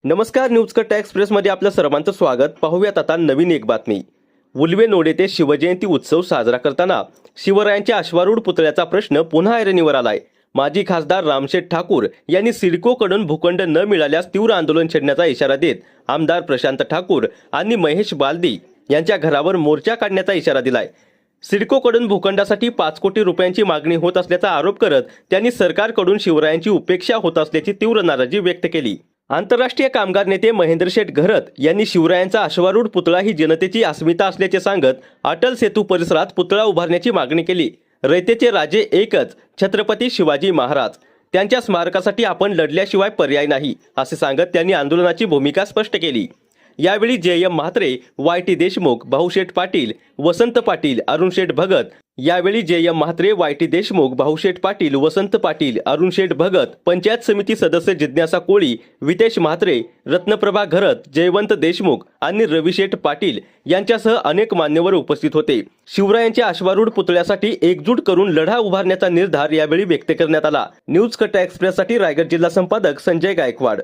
नमस्कार. न्यूज कट्टा एक्सप्रेसमध्ये आपलं सर्वांचं स्वागत. पाहूयात आता नवीन एक बातमी. उल्वे येथे शिवजयंती उत्सव साजरा करताना शिवरायांच्या अश्वारूढ पुतळ्याचा प्रश्न पुन्हा ऐरणीवर आलाय. माजी खासदार रामशेठ ठाकूर यांनी सिडकोकडून भूखंड न मिळाल्यास तीव्र आंदोलन छेडण्याचा इशारा देत आमदार प्रशांत ठाकूर आणि महेश बालदी यांच्या घरावर मोर्चा काढण्याचा इशारा दिलाय. सिडकोकडून भूखंडासाठी 5 कोटी रुपयांची मागणी होत असल्याचा आरोप करत त्यांनी सरकारकडून शिवरायांची उपेक्षा होत असल्याची तीव्र नाराजी व्यक्त केली. आंतरराष्ट्रीय कामगार नेते महेंद्र शेठ घरत यांनी शिवरायांचा अश्वारूढ पुतळा ही जनतेची अस्मिता असल्याचे सांगत अटल सेतू परिसरात पुतळा उभारण्याची मागणी केली. रयतेचे राजे एकच, छत्रपती शिवाजी महाराज. त्यांच्या स्मारकासाठी आपण लढल्याशिवाय पर्याय नाही असे सांगत त्यांनी आंदोलनाची भूमिका स्पष्ट केली. यावेळी जे.एम. म्हात्रे, वाय.टी. देशमुख, भाऊशेठ पाटील, वसंत पाटील, अरुणशेठ भगत. यावेळी जे.एम. म्हात्रे, वाय.टी. देशमुख, भाऊशेठ पाटील, वसंत पाटील, अरुणशेठ भगत, पंचायत समिती सदस्य जिज्ञासा कोळी, वितेश म्हात्रे, रत्नप्रभा घरत, जयवंत देशमुख आणि रविशेठ पाटील यांच्यासह अनेक मान्यवर उपस्थित होते. शिवरायांच्या अश्वारूढ पुतळ्यासाठी एकजूट करून लढा उभारण्याचा निर्धार यावेळी व्यक्त करण्यात आला. न्यूज कट्टा एक्सप्रेससाठी रायगड जिल्हा संपादक संजय गायकवाड.